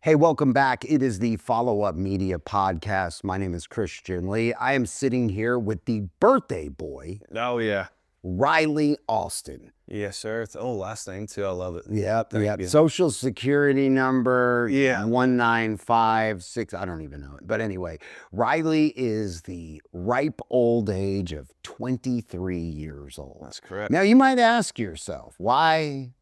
Hey, welcome back. It is the Follow Up Media Podcast. My name is Christian Lee. I am sitting here with the birthday boy, Oh, yeah. Riley Austin. Yes, sir. It's last name, too. I love it. Yep. Thank you. Social security number, Yeah. 1956. I don't even know it. But anyway, Riley is the ripe old age of 23 years old. That's correct. Now, you might ask yourself, why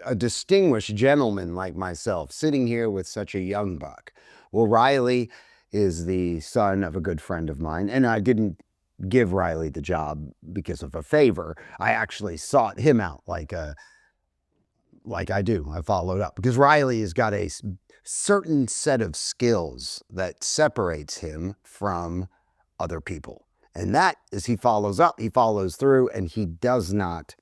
a distinguished gentleman like myself sitting here with such a young buck? Well, Riley is the son of a good friend of mine, and I didn't give Riley the job because of a favor. I actually sought him out like I do. I followed up because Riley has got a certain set of skills that separates him from other people. And that is, he follows up, he follows through, and he does not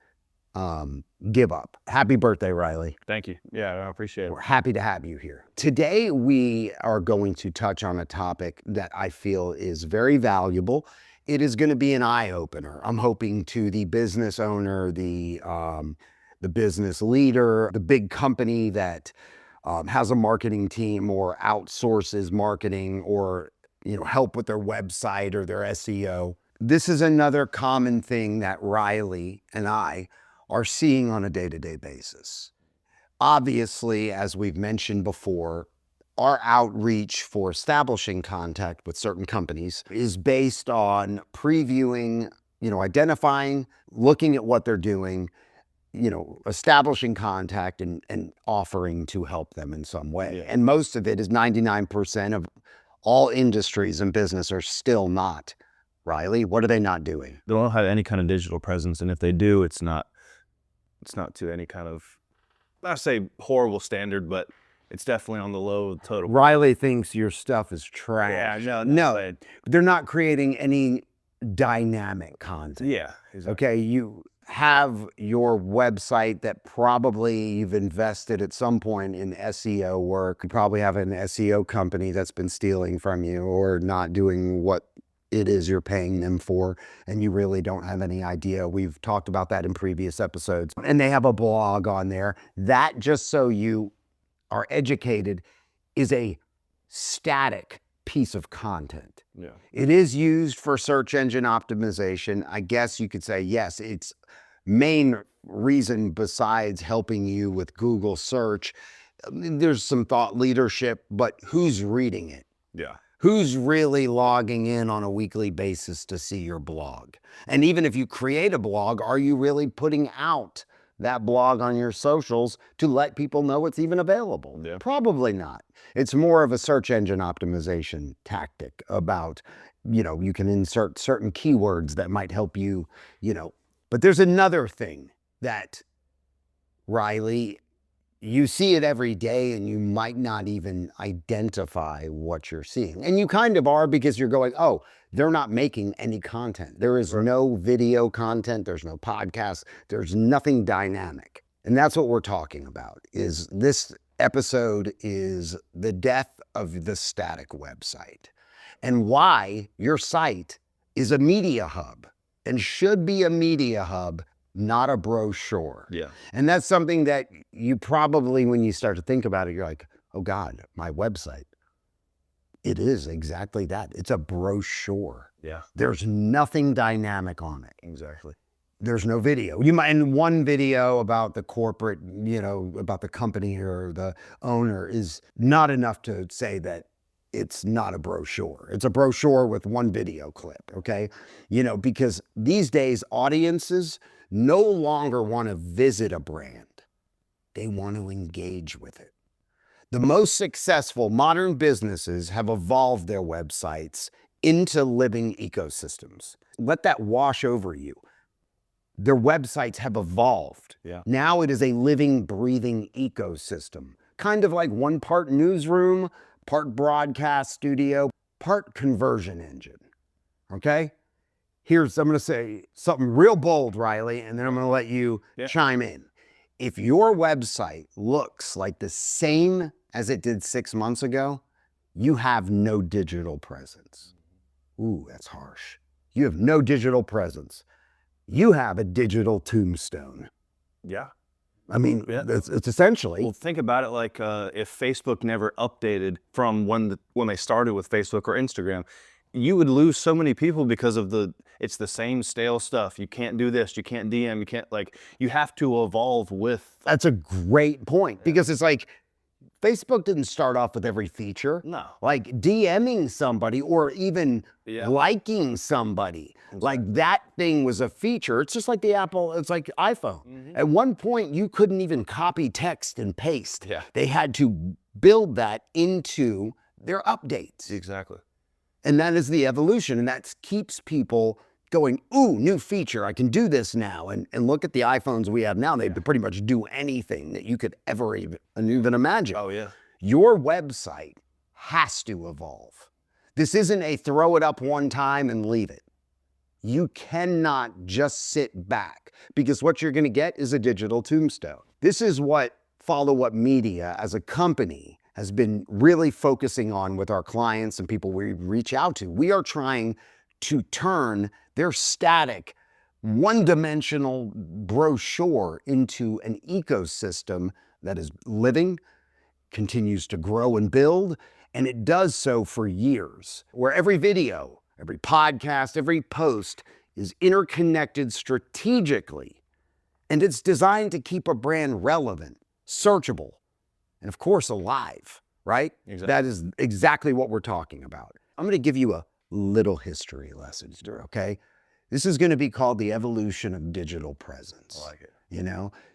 give up. Happy birthday, Riley. Thank you. Yeah, I appreciate it. We're happy to have you here. Today, we are going to touch on a topic that I feel is very valuable. It is going to be an eye-opener. I'm hoping to the business owner, the business leader, the big company that has a marketing team or outsources marketing or help with their website or their SEO. This is another common thing that Riley and I are seeing on a day-to-day basis. Obviously, as we've mentioned before, our outreach for establishing contact with certain companies is based on previewing, identifying, looking at what they're doing, establishing contact and offering to help them in some way. Yeah. And most of it is 99% of all industries and business are still not. Riley, what are they not doing? They don't have any kind of digital presence, and if they do, it's not to any kind of, not to say horrible standard, but it's definitely on the low total. Riley thinks your stuff is trash. Yeah, no, they're not creating any dynamic content. Yeah, exactly. Okay, you have your website that probably you've invested at some point in SEO work. You probably have an SEO company that's been stealing from you or not doing what it is you're paying them for, and you really don't have any idea. We've talked about that in previous episodes. And they have a blog on there. That, just so you are educated, is a static piece of content. Yeah. It is used for search engine optimization. I guess you could say, yes, its main reason besides helping you with Google search, there's some thought leadership, but who's reading it? Yeah. Who's really logging in on a weekly basis to see your blog? And even if you create a blog, are you really putting out that blog on your socials to let people know it's even available? Yeah. Probably not. It's more of a search engine optimization tactic about, you can insert certain keywords that might help you, But there's another thing that, Riley, you see it every day and you might not even identify what you're seeing. And you kind of are, because you're going, oh, they're not making any content. There is no video content. There's no podcast. There's nothing dynamic. And that's what we're talking about. Is this episode is the death of the static website and why your site is a media hub and should be a media hub, not a brochure. Yeah. And that's something that you probably, when you start to think about it, you're like, oh God, my website. It is exactly that. It's a brochure. Yeah. There's nothing dynamic on it. Exactly. There's no video. You might, in one video about the corporate, about the company or the owner is not enough to say that it's not a brochure. It's a brochure with one video clip, okay? Because these days audiences no longer want to visit a brand. They want to engage with it. The most successful modern businesses have evolved their websites into living ecosystems. Let that wash over you. Their websites have evolved. Yeah. Now it is a living, breathing ecosystem. Kind of like one part newsroom, part broadcast studio, part conversion engine, okay? I'm going to say something real bold, Riley, and then I'm going to let you chime in. If your website looks like the same as it did 6 months ago, you have no digital presence. Ooh, that's harsh. You have no digital presence. You have a digital tombstone. Yeah. I mean, Yeah. it's essentially. Well, think about it like if Facebook never updated from when they started with Facebook or Instagram, you would lose so many people because of it's the same stale stuff. You can't do this, you can't DM, you can't you have to evolve with. That's a great point because it's like Facebook didn't start off with every feature. No. Like DMing somebody or even liking somebody. Like that thing was a feature. It's just like it's like iPhone. At one point, you couldn't even copy text and paste. Yeah. They had to build that into their updates. Exactly. And that is the evolution. And that keeps people going, ooh, new feature, I can do this now. And look at the iPhones we have now. They pretty much do anything that you could ever even imagine. Oh, yeah. Your website has to evolve. This isn't a throw it up one time and leave it. You cannot just sit back because what you're going to get is a digital tombstone. This is what Follow Up Media as a company has been really focusing on with our clients and people we reach out to. We are trying to turn their static, one-dimensional brochure into an ecosystem that is living, continues to grow and build, and it does so for years, where every video, every podcast, every post is interconnected strategically, and it's designed to keep a brand relevant, searchable, and of course alive, right? Exactly. That is exactly what we're talking about. I'm going to give you a little history lesson, okay? This is going to be called the evolution of digital presence. I like it.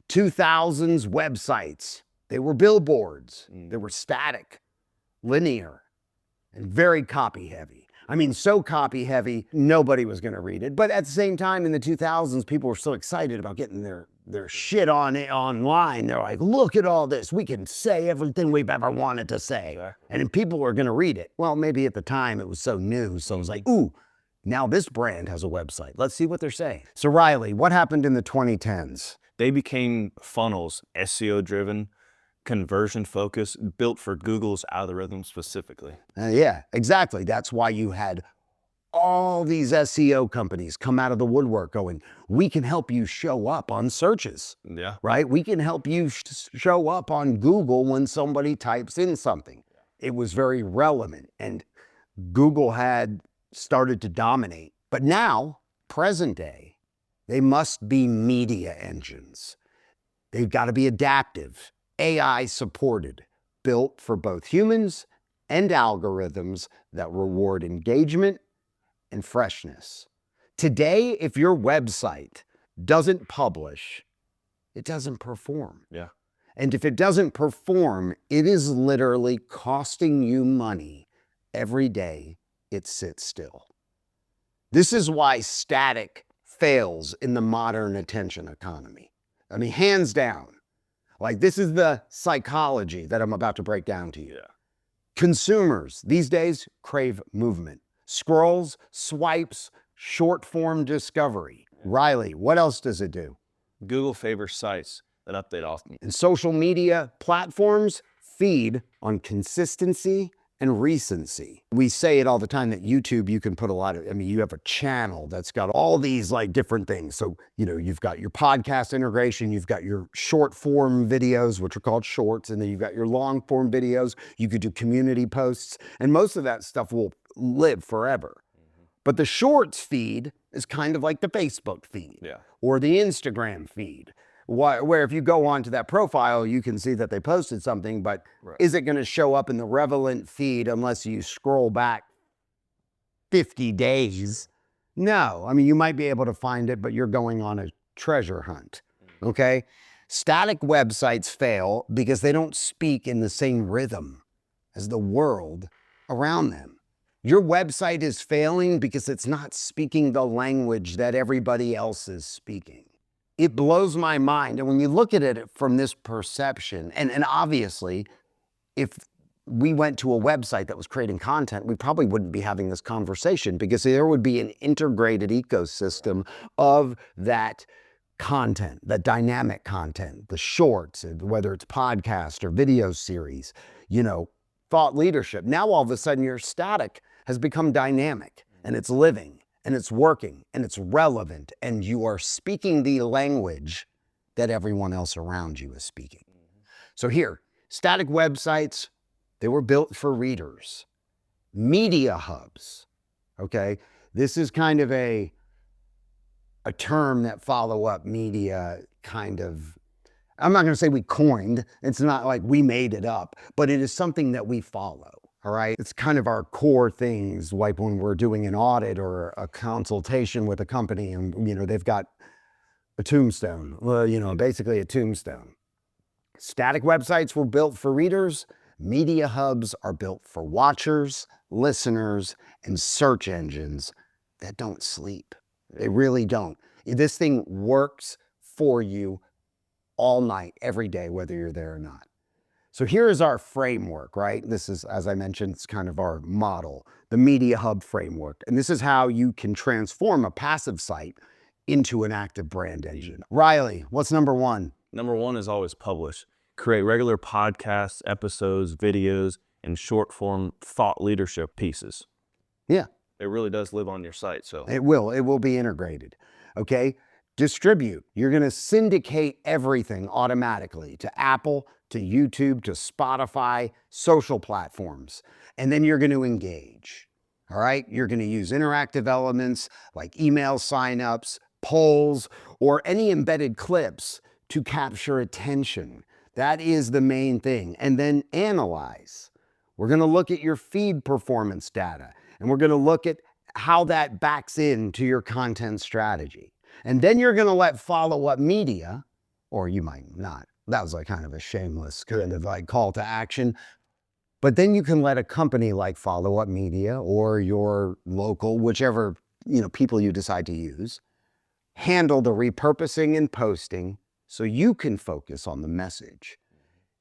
2000s websites, they were billboards. They were static, linear, and very copy heavy. I mean, so copy heavy, nobody was going to read it. But at the same time, in the 2000s, people were so excited about getting their shit online. They're like, look at all this. We can say everything we've ever wanted to say. Exactly. And then people are going to read it. Well, maybe at the time it was so new. So it was like, ooh, now this brand has a website. Let's see what they're saying. So Riley, what happened in the 2010s? They became funnels, SEO driven, conversion focused, built for Google's algorithm specifically. Yeah, exactly. That's why you had all these SEO companies come out of the woodwork going, we can help you show up on searches, Yeah. right? We can help you show up on Google when somebody types in something. It was very relevant and Google had started to dominate. But now, present day, they must be media engines. They've got to be adaptive, AI supported, built for both humans and algorithms that reward engagement and freshness. Today, if your website doesn't publish, it doesn't perform. Yeah. And if it doesn't perform, it is literally costing you money every day it sits still. This is why static fails in the modern attention economy. I mean, hands down. Like, this is the psychology that I'm about to break down to you. Yeah. Consumers these days crave movement. Scrolls, swipes, short form discovery. Riley, what else does it do? Google favors sites that update often. And social media platforms feed on consistency and recency. We say it all the time that YouTube, you can put a lot of, you have a channel that's got all these like different things. So, you've got your podcast integration, you've got your short form videos, which are called shorts, and then you've got your long form videos. You could do community posts, and most of that stuff will live forever. But the shorts feed is kind of like the Facebook feed or the Instagram feed, where if you go onto that profile, you can see that they posted something, but is it going to show up in the relevant feed unless you scroll back 50 days? No. You might be able to find it, but you're going on a treasure hunt, okay? Static websites fail because they don't speak in the same rhythm as the world around them. Your website is failing because it's not speaking the language that everybody else is speaking. It blows my mind. And when you look at it from this perception, and obviously, if we went to a website that was creating content, we probably wouldn't be having this conversation because there would be an integrated ecosystem of that content, that dynamic content, the shorts, whether it's podcast or video series, thought leadership. Now, all of a sudden, your static has become dynamic and it's living and it's working and it's relevant and you are speaking the language that everyone else around you is speaking. So here, static websites, they were built for readers. Media hubs, okay? This is kind of a term that follow-up media kind of, I'm not going to say we coined. It's not like we made it up, but it is something that we follow. All right. It's kind of our core things, like when we're doing an audit or a consultation with a company and, they've got a tombstone. Well, basically a tombstone. Static websites were built for readers. Media hubs are built for watchers, listeners, and search engines that don't sleep. They really don't. This thing works for you all night, every day, whether you're there or not. So here is our framework, right? This is, as I mentioned, it's kind of our model, the Media Hub framework. And this is how you can transform a passive site into an active brand engine. Riley, what's number one? Number one is always publish. Create regular podcasts, episodes, videos, and short form thought leadership pieces. Yeah. It really does live on your site. So it will be integrated. Okay. Distribute. You're going to syndicate everything automatically to Apple, to YouTube, to Spotify, social platforms. And then you're going to engage. All right. You're going to use interactive elements like email signups, polls, or any embedded clips to capture attention. That is the main thing. And then analyze. We're going to look at your feed performance data, and we're going to look at how that backs into your content strategy. And then you're going to let follow-up media, or you might not. That was like kind of a shameless kind of like call to action. But then you can let a company like Follow-Up Media or your local, whichever people you decide to use, handle the repurposing and posting so you can focus on the message.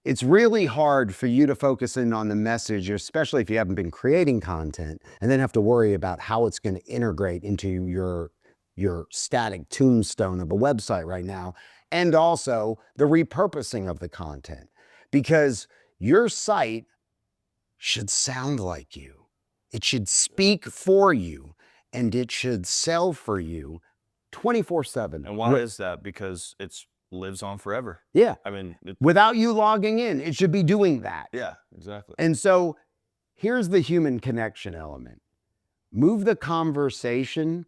It's really hard for you to focus in on the message, especially if you haven't been creating content, and then have to worry about how it's going to integrate into your static tombstone of a website right now, and also the repurposing of the content. Because your site should sound like you. It should speak for you, and it should sell for you 24/7. And why is that? Because it's lives on forever. Yeah. I mean, without you logging in, it should be doing that. Yeah, exactly. And so here's the human connection element. Move the conversation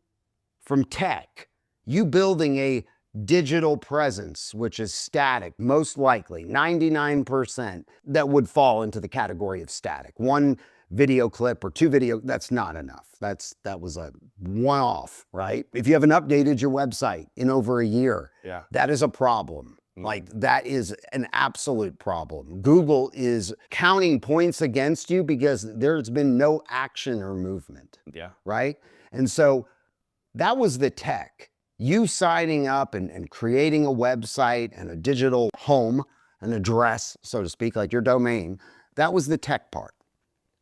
from tech, you building a digital presence, which is static, most likely 99% that would fall into the category of static. One video clip or two video, that's not enough. That was a one-off, right? If you haven't updated your website in over a year, yeah, that is a problem. Like, that is an absolute problem. Google is counting points against you because there's been no action or movement. Yeah. Right? And so that was the tech. You signing up and creating a website and a digital home, an address, so to speak, like your domain, that was the tech part.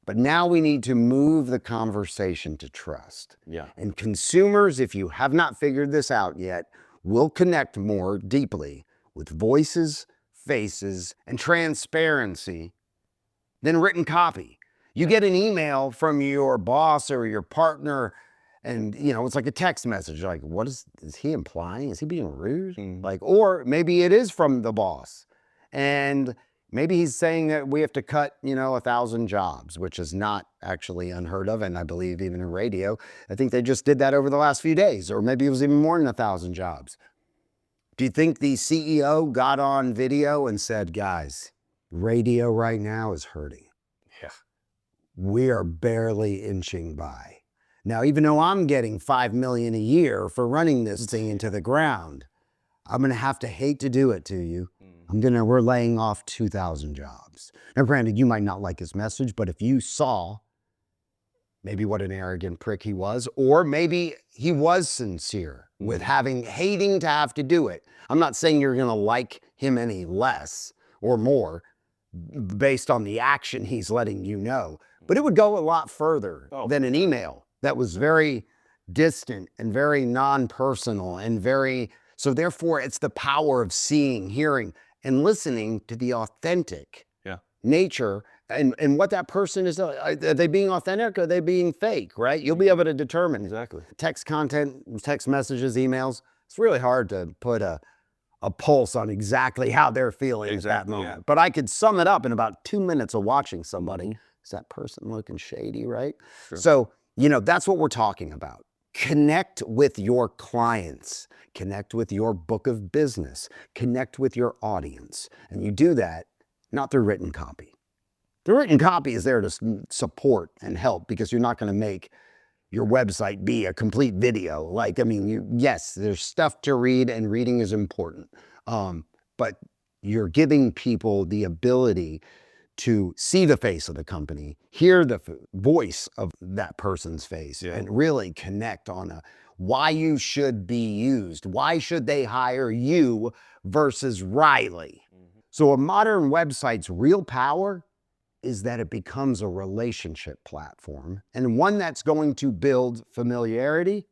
But now we need to move the conversation to trust. Yeah. And consumers, if you have not figured this out yet, will connect more deeply with voices, faces, and transparency than written copy. You get an email from your boss or your partner, and it's like a text message. Like, what is he implying? Is he being rude? Like, or maybe it is from the boss, and maybe he's saying that we have to cut, 1,000 jobs, which is not actually unheard of. And I believe even in radio, I think they just did that over the last few days, or maybe it was even more than 1,000 jobs. Do you think the CEO got on video and said, guys, radio right now is hurting? Yeah. We are barely inching by. Now, even though I'm getting $5 million a year for running this thing into the ground, I'm going to have to hate to do it to you. We're laying off 2,000 jobs. Now, granted, you might not like his message, but if you saw maybe what an arrogant prick he was, or maybe he was sincere with hating to have to do it. I'm not saying you're going to like him any less or more based on the action he's letting you know, but it would go a lot further than an email that was very distant and very non-personal and very, so therefore it's the power of seeing, hearing, and listening to the authentic nature and what that person is. Are they being authentic or are they being fake, right? You'll be able to determine. Exactly. Text content, text messages, emails. It's really hard to put a a pulse on exactly how they're feeling at that Exactly, moment. yeah. But I could sum it up in about 2 minutes of watching somebody. Is that person looking shady, right? Sure. So, that's what we're talking about. Connect with your clients, connect with your book of business, connect with your audience. And you do that not through written copy. The written copy is there to support and help because you're not going to make your website be a complete video. Yes, there's stuff to read and reading is important. But you're giving people the ability to see the face of the company, hear the voice of that person's face, and really connect on why you should be used. Why should they hire you versus Riley? So a modern website's real power is that it becomes a relationship platform and one that's going to build familiarity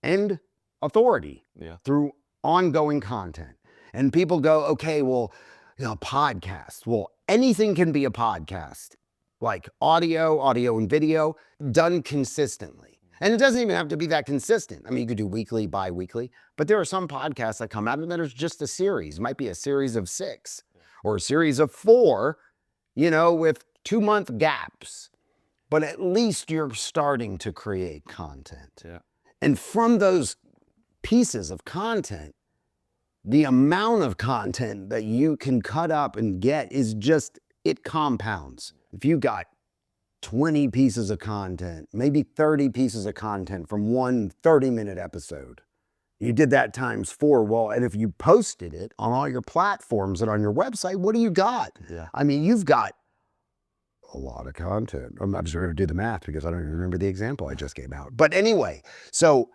and authority through ongoing content. And people go, okay, well, podcast. Well, anything can be a podcast, like audio and video done consistently. And it doesn't even have to be that consistent. I mean, you could do weekly, bi-weekly, but there are some podcasts that come out and that are just a series. It might be a series of 6 or a series of 4, with 2-month gaps. But at least you're starting to create content. Yeah. And from those pieces of content, the amount of content that you can cut up and get it compounds. If you got 20 pieces of content, maybe 30 pieces of content from one 30-minute episode, you did that times 4. Well, and if you posted it on all your platforms and on your website, what do you got? Yeah. I mean, you've got a lot of content. I'm not just going to do the math because I don't even remember the example I just gave out. But anyway, so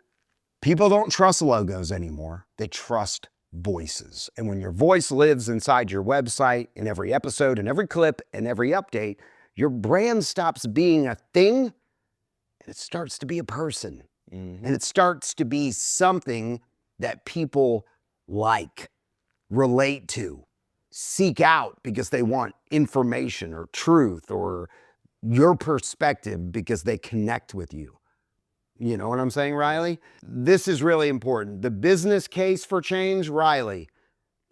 people don't trust logos anymore. They trust voices. And when your voice lives inside your website, in every episode, in every clip, and every update, your brand stops being a thing and it starts to be a person. And it starts to be something that people relate to, seek out because they want information or truth or your perspective because they connect with you. You know what I'm saying, Riley? This is really important. The business case for change, Riley,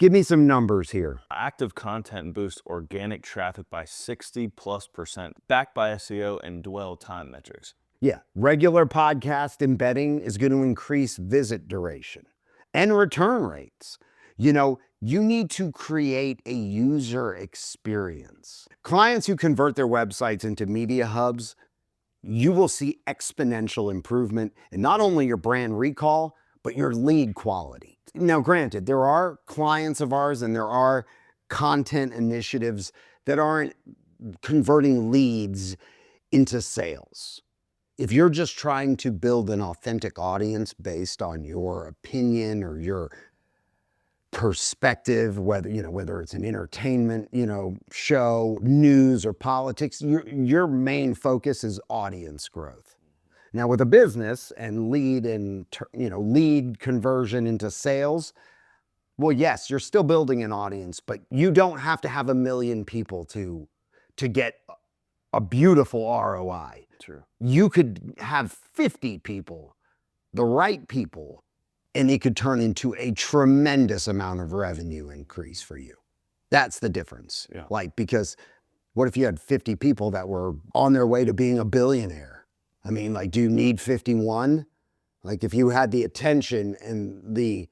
give me some numbers here. Active content boosts organic traffic by 60+%, backed by SEO and dwell time metrics. Yeah, regular podcast embedding is going to increase visit duration and return rates. You need to create a user experience. Clients who convert their websites into media hubs, you will see exponential improvement in not only your brand recall, but your lead quality. Now, granted, there are clients of ours and there are content initiatives that aren't converting leads into sales. If you're just trying to build an authentic audience based on your opinion or your perspective, whether it's an entertainment, show, news, or politics, your main focus is audience growth. Now, with a business and lead conversion into sales, well, yes, you're still building an audience, but you don't have to have 1 million people to get a beautiful ROI. True. You could have 50 people, the right people, and it could turn into a tremendous amount of revenue increase for you. That's the difference. Yeah. Because what if you had 50 people that were on their way to being a billionaire? I mean, do you need 51? If you had the attention and the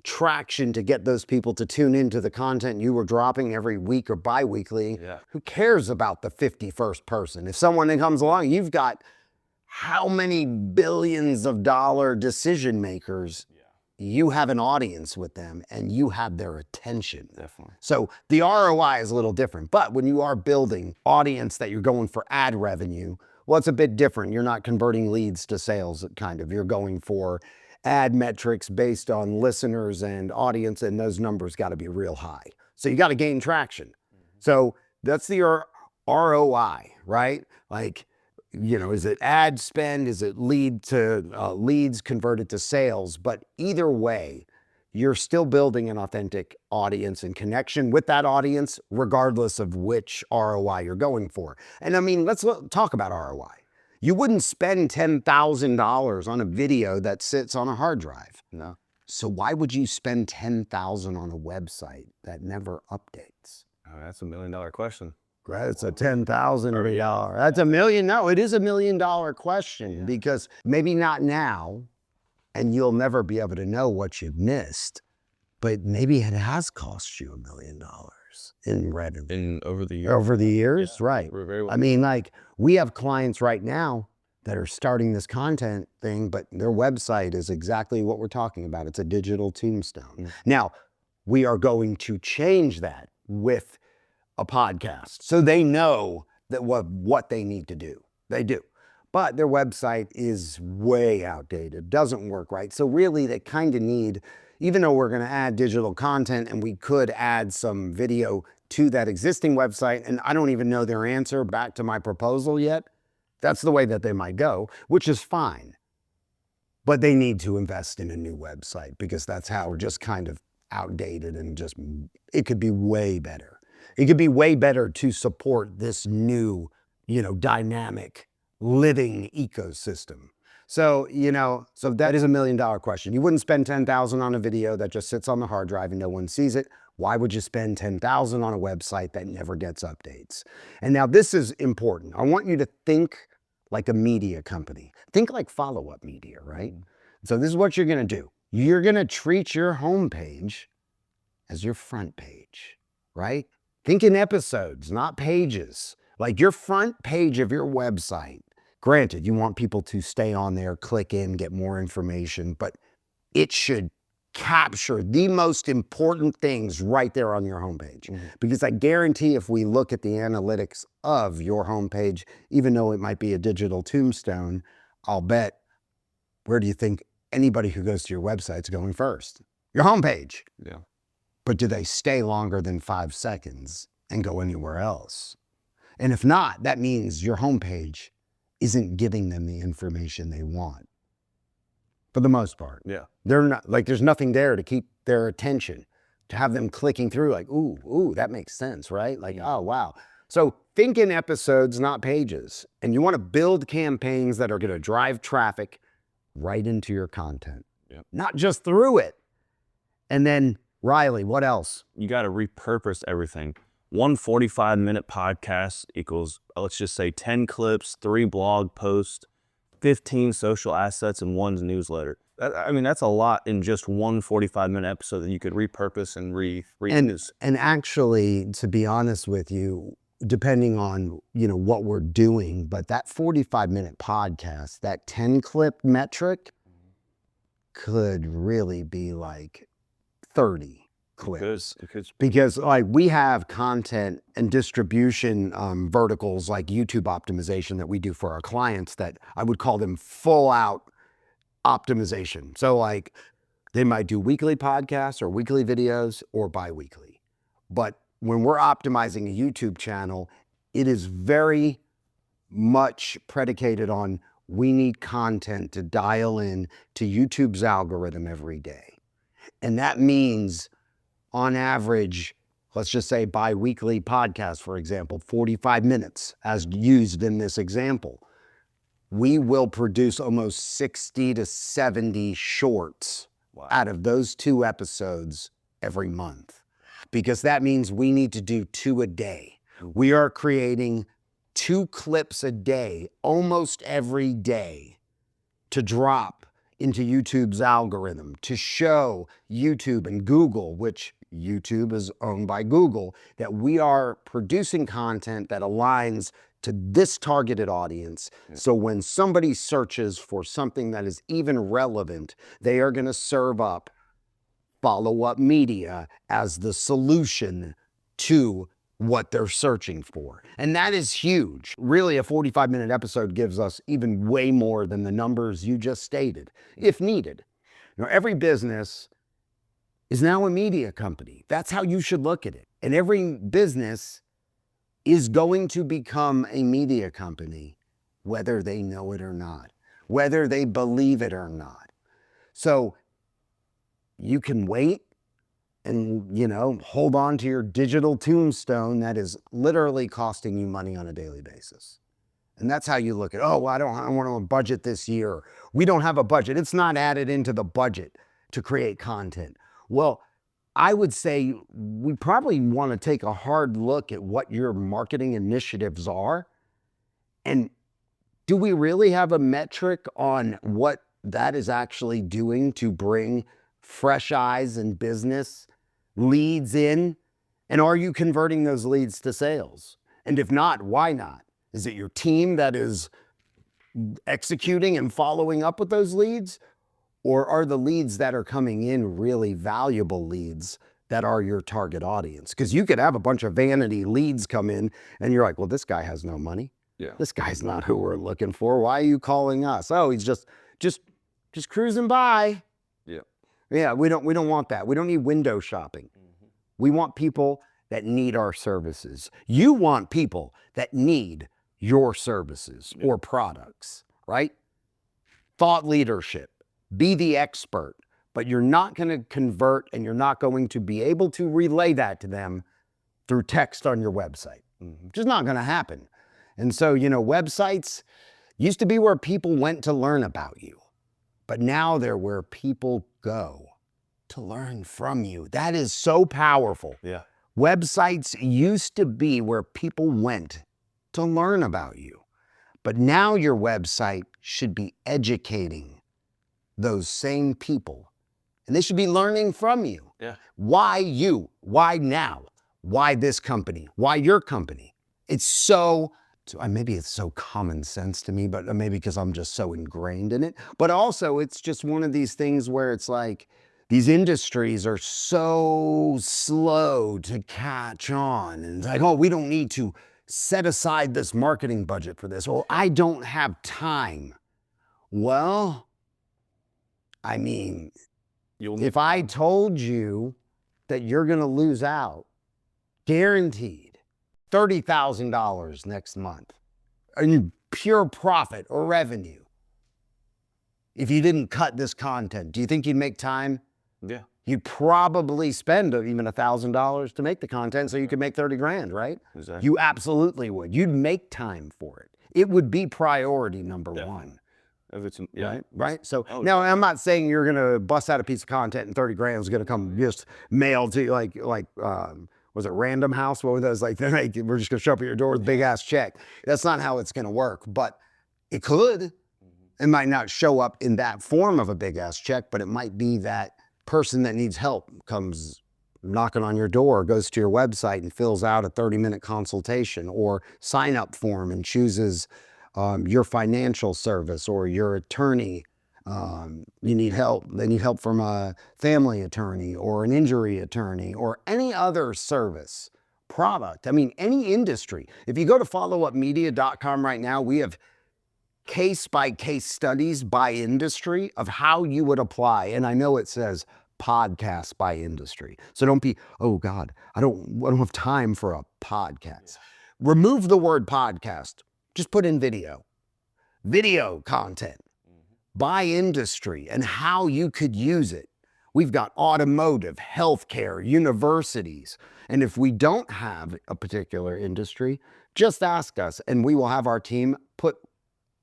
traction to get those people to tune into the content you were dropping every week or bi-weekly, who cares about the 51st person? If someone comes along, you've got how many billions of dollar decision makers, you have an audience with them and you have their attention. Definitely. So the ROI is a little different, but when you are building audience that you're going for ad revenue, well, it's a bit different. You're not converting leads to sales, you're going for ad metrics based on listeners and audience, and those numbers got to be real high. So you got to gain traction. So that's the ROI, right? Is it ad spend? Is it leads converted to sales? But either way, you're still building an authentic audience and connection with that audience, regardless of which ROI you're going for. And I mean, let's talk about ROI. You wouldn't spend $10,000 on a video that sits on a hard drive. No. So why would you spend 10,000 on a website that never updates? Oh, that's $1 million question. That's a $10,000. That's $1 million. No, it is $1 million question because maybe not now, and you'll never be able to know what you've missed, but maybe it has cost you $1 million in revenue. Over the years. Over the years, right. We're very well. I mean, like we have clients right now that are starting this content thing, but their website is exactly what we're talking about. It's a digital tombstone. Now, we are going to change that with a podcast. So they know that what they need to do. They do. But their website is way outdated, doesn't work right. So really they kind of need, even though we're going to add digital content and we could add some video to that existing website, and I don't even know their answer back to my proposal yet. That's the way that they might go, which is fine. But they need to invest in a new website because that's how we're just kind of outdated and just, it could be way better. It could be way better to support this new, dynamic living ecosystem. So, so that is $1 million question. You wouldn't spend 10,000 on a video that just sits on the hard drive and no one sees it. Why would you spend 10,000 on a website that never gets updates? And now this is important. I want you to think like a media company. Think like Follow Up Media, right? So this is what you're going to do. You're going to treat your homepage as your front page, right? Think in episodes, not pages. Like your front page of your website. Granted, you want people to stay on there, click in, get more information, but it should capture the most important things right there on your homepage. Because I guarantee if we look at the analytics of your homepage, even though it might be a digital tombstone, I'll bet, where do you think anybody who goes to your website is going first? Your homepage. Yeah. But do they stay longer than 5 seconds and go anywhere else? And if not, that means your homepage isn't giving them the information they want. For the most part. Yeah. They're not, like, there's nothing there to keep their attention, to have them clicking through like, ooh, that makes sense, right? Like, oh, wow. So think in episodes, not pages. And you want to build campaigns that are going to drive traffic right into your content, not just through it. And then Riley, what else? You got to repurpose everything. One 45-minute podcast equals, let's just say 10 clips, 3 blog posts, 15 social assets, and 1 newsletter. That's a lot in just one 45-minute episode that you could repurpose and reuse. And actually, to be honest with you, depending on, what we're doing, but that 45-minute podcast, that 10-clip metric could really be like 30 clips. Because like we have content and distribution verticals like YouTube optimization that we do for our clients that I would call them full out optimization. So like they might do weekly podcasts or weekly videos or bi-weekly. But when we're optimizing a YouTube channel, it is very much predicated on we need content to dial in to YouTube's algorithm every day. And that means on average, let's just say bi-weekly podcast, for example, 45 minutes as used in this example, we will produce almost 60 to 70 shorts out of those 2 episodes every month. Because that means we need to do 2 a day. We are creating 2 clips a day, almost every day, to drop into YouTube's algorithm, to show YouTube and Google, which YouTube is owned by Google, that we are producing content that aligns to this targeted audience. So when somebody searches for something that is even relevant, they are going to serve up Follow Up Media as the solution to what they're searching for. And that is huge. Really, a 45-minute episode gives us even way more than the numbers you just stated, if needed. Every business is now a media company. That's how you should look at it. And every business is going to become a media company, whether they know it or not, whether they believe it or not. So you can wait and, hold on to your digital tombstone that is literally costing you money on a daily basis. And that's how you look at, I want to budget this year. We don't have a budget. It's not added into the budget. to create content. Well, I would say we probably want to take a hard look at what your marketing initiatives are. And do we really have a metric on what that is actually doing to bring fresh eyes and business leads in? And are you converting those leads to sales? And if not, why not? Is it your team that is executing and following up with those leads? Or are the leads that are coming in really valuable leads that are your target audience? Because you could have a bunch of vanity leads come in and you're like, well, this guy has no money. Yeah. This guy's not who we're looking for. Why are you calling us? Oh, he's just cruising by. Yeah. Yeah, we don't want that. We don't need window shopping. Mm-hmm. We want people that need our services. You want people that need your services or products, right? Thought leadership. Be the expert, but you're not going to convert and you're not going to be able to relay that to them through text on your website. Just not going to happen. And so, websites used to be where people went to learn about you, but now they're where people go to learn from you. That is so powerful. Yeah. Websites used to be where people went to learn about you, but now your website should be educating those same people, and they should be learning from you. Yeah. Why you? Why now? Why this company? Why your company? It's so maybe it's so common sense to me, but maybe because I'm just so ingrained in it. But also, it's just one of these things where it's like these industries are so slow to catch on, and it's like, oh, we don't need to set aside this marketing budget for this. Well, I don't have time. Well, I mean, if I told you that you're going to lose out, guaranteed, $30,000 next month in pure profit or revenue, if you didn't cut this content, do you think you'd make time? Yeah. You'd probably spend even $1,000 to make the content so you could make 30 grand, right? Exactly. You absolutely would. You'd make time for it. It would be priority number one. If it's, yeah. Right. So now I'm not saying you're going to bust out a piece of content and 30 grand is going to come just mailed to you like was it Random House? What were those like? We're just going to show up at your door with a big ass check. That's not how it's going to work, but it could. It might not show up in that form of a big ass check, but it might be that person that needs help comes knocking on your door, goes to your website and fills out a 30-minute consultation or sign up form and chooses your financial service or your attorney. You need help. They need help from a family attorney or an injury attorney or any other service product. I mean, any industry. If you go to followupmedia.com right now, we have case-by-case studies by industry of how you would apply. And I know it says podcast by industry. So don't be, oh God, I don't have time for a podcast. Remove the word podcast. Just put in video content by industry and how you could use it. We've got automotive, healthcare, universities. And if we don't have a particular industry, just ask us and we will have our team put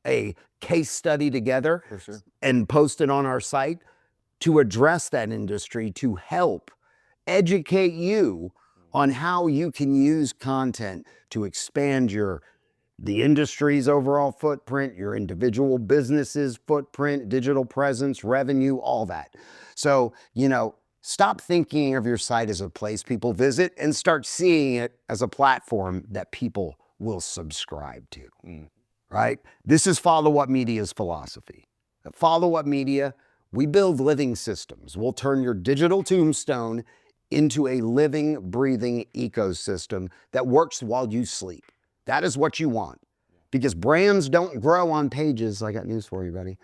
a case study together and post it on our site to address that industry, to help educate you on how you can use content to expand the industry's overall footprint, your individual business's footprint, digital presence, revenue, all that. So, stop thinking of your site as a place people visit and start seeing it as a platform that people will subscribe to, right? This is Follow Up Media's philosophy. At Follow Up Media, we build living systems. We'll turn your digital tombstone into a living, breathing ecosystem that works while you sleep. That is what you want, because brands don't grow on pages. I got news for you, buddy.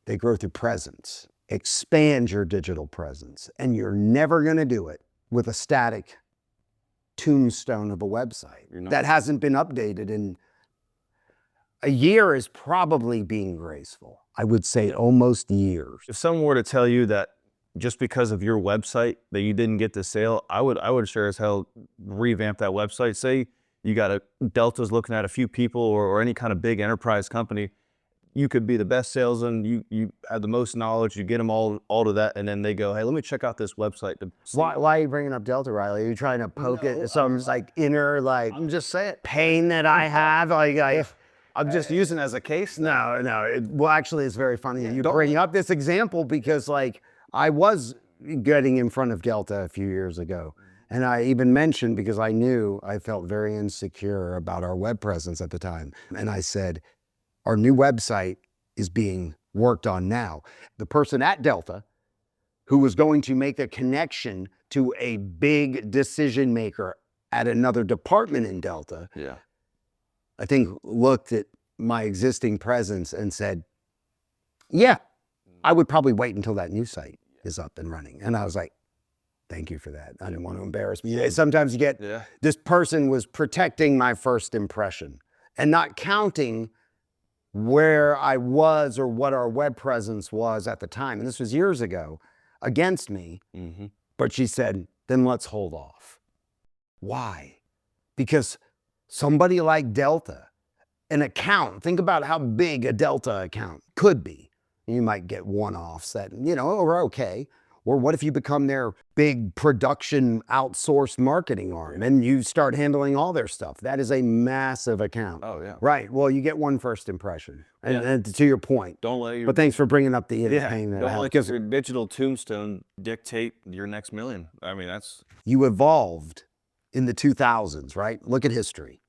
They grow through presence. Expand your digital presence, and you're never going to do it with a static tombstone of a website that hasn't been updated in a year. Is probably being graceful. I would say almost years. If someone were to tell you that just because of your website that you didn't get the sale, I would sure as hell revamp that website. Say you got Delta's looking at a few people or any kind of big enterprise company. you could be the best salesman, you have the most knowledge, you get them all to that, and then they go, hey, let me check out this website to see. Why are you bringing up Delta, Riley? Are you trying to poke it at some like inner like I'm just saying. pain that I have? I'm just using it as a case. No. Well, actually, it's very funny that you bring up this example because, like, I was getting in front of Delta a few years ago, and I even mentioned because I knew I felt very insecure about our web presence at the time, and I said, our new website is being worked on now. The person at Delta who was going to make the connection to a big decision maker at another department in Delta, Yeah. I think looked at my existing presence and said, yeah, I would probably wait until that new site is up and running. And I was like, thank you for that. I didn't want to embarrass me. Sometimes you get, this person was protecting my first impression and not counting where I was or what our web presence was at the time. And this was years ago against me. Mm-hmm. But she said, then let's hold off. Why? Because somebody like Delta, an account, think about how big a Delta account could be. You might get one-offs that, are okay. Or what if you become their big production outsourced marketing arm and you start handling all their stuff? That is a massive account. Oh, yeah. Right. Well, you get one first impression. And to your point. Don't let your, but thanks for bringing up the pain. Don't let your digital tombstone dictate your next million. I mean, that's... You evolved in the 2000s, right? Look at history.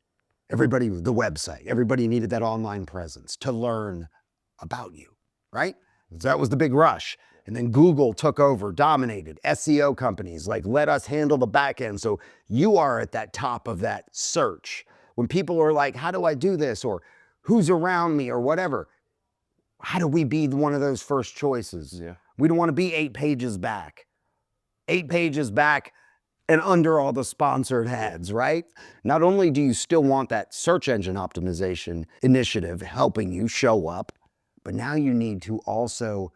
Everybody, the website, everybody needed that online presence to learn about you, right? That was the big rush. And then Google took over, dominated. SEO companies like, let us handle the back end. So you are at that top of that search. When people are like, how do I do this? Or who's around me or whatever. How do we be one of those first choices? Yeah. We don't want to be 8 pages back. 8 pages back and under all the sponsored ads, right? Not only do you still want that search engine optimization initiative helping you show up, but now you need to also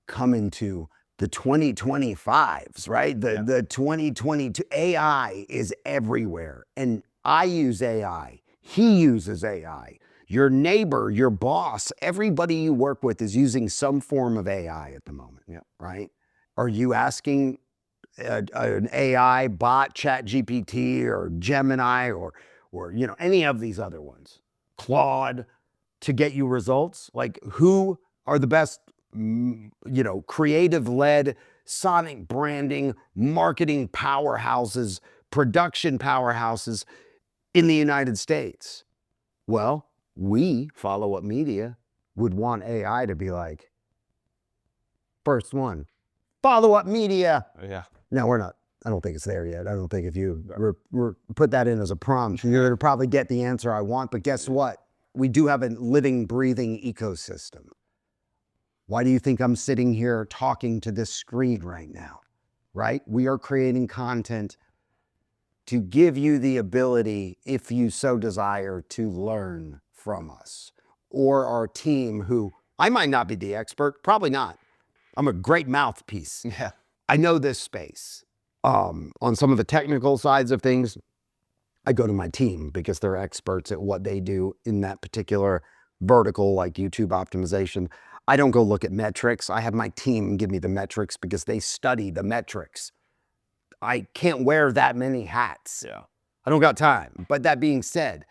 come into the 2025s, right? The 2022, AI is everywhere. And I use AI, he uses AI. Your neighbor, your boss, everybody you work with is using some form of AI at the moment, right? Are you asking an AI bot, ChatGPT or Gemini or any of these other ones, Claude, to get you results? Like, who are the best creative-led, sonic branding, marketing powerhouses, production powerhouses in the United States? Well, we, Follow Up Media, would want AI to be like, first one, Follow Up Media. Yeah. No, we're not. I don't think it's there yet. I don't think if you put that in as a prompt, you're going to probably get the answer I want. But guess what? We do have a living, breathing ecosystem. Why do you think I'm sitting here talking to this screen right now, right? We are creating content to give you the ability, if you so desire, to learn from us or our team who, I might not be the expert, probably not. I'm a great mouthpiece. Yeah. I know this space. On some of the technical sides of things, I go to my team because they're experts at what they do in that particular vertical, like YouTube optimization. I don't go look at metrics. I have my team give me the metrics because they study the metrics. I can't wear that many hats. Yeah. I don't got time. But that being said,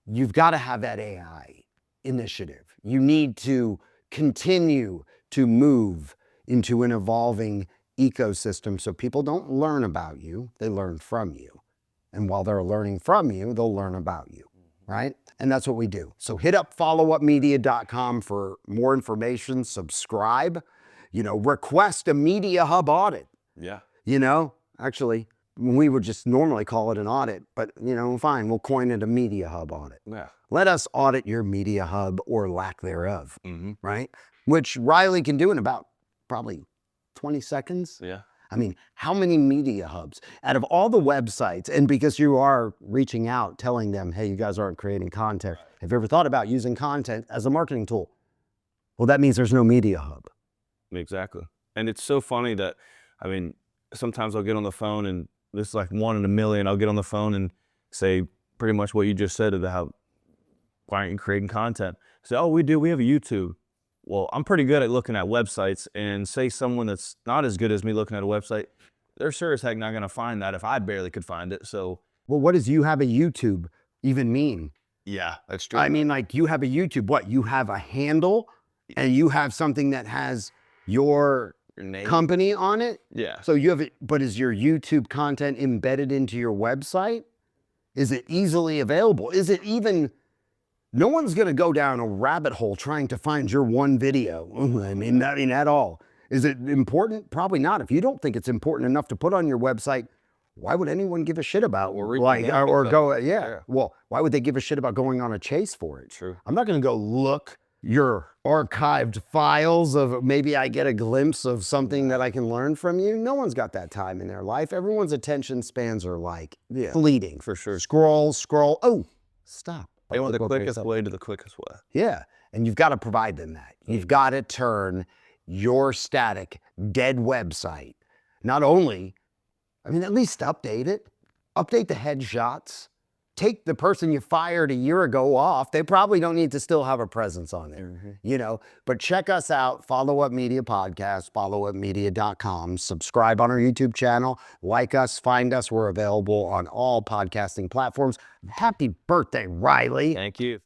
you've got to have that AI initiative. You need to continue to move into an evolving ecosystem so people don't learn about you, they learn from you. And while they're learning from you, they'll learn about you, right? And that's what we do. So hit up followupmedia.com for more information, subscribe, request a Media Hub audit. Yeah. Actually, we would just normally call it an audit, but fine, we'll coin it a Media Hub audit. Yeah. Let us audit your Media Hub or lack thereof, right? Which Riley can do in about probably 20 seconds. Yeah. I mean, how many Media Hubs out of all the websites, and because you are reaching out, telling them, hey, you guys aren't creating content. Have you ever thought about using content as a marketing tool? Well, that means there's no Media Hub. Exactly. And it's so funny that, sometimes I'll get on the phone and this is like 1 in a million. I'll get on the phone and say pretty much what you just said about how why aren't you creating content? So, oh, we have a YouTube. Well, I'm pretty good at looking at websites, and say someone that's not as good as me looking at a website, they're sure as heck not going to find that if I barely could find it. So, Well, what does you have a YouTube even mean? yeah, that's true. I mean, like, you have a YouTube, what? You have a handle and you have something that has your Your name. company on it? Yeah. So you have it, but is your YouTube content embedded into your website? Is it easily available? Is it even, no one's gonna go down a rabbit hole trying to find your one video. I mean, at all. Is it important? Probably not. If you don't think it's important enough to put on your website, why would anyone give a shit about, Or like, read or it. go, Yeah. well, why would they give a shit about going on a chase for it? True. I'm not gonna go look your archived files of, maybe I get a glimpse of something that I can learn from you. No one's got that time in their life. Everyone's attention spans are like fleeting. For sure. Scroll. Oh, stop. They want the Look, okay, quickest stop. way to the quickest way. Yeah, and you've got to provide them that. You've got to turn your static, dead website, not only, I mean, at least update it. Update the headshots. Take the person you fired a year ago off. They probably don't need to still have a presence on there, you know. But check us out, Follow Up Media Podcast, followupmedia.com. Subscribe on our YouTube channel. Like us, find us. We're available on all podcasting platforms. Happy birthday, Riley. Thank you.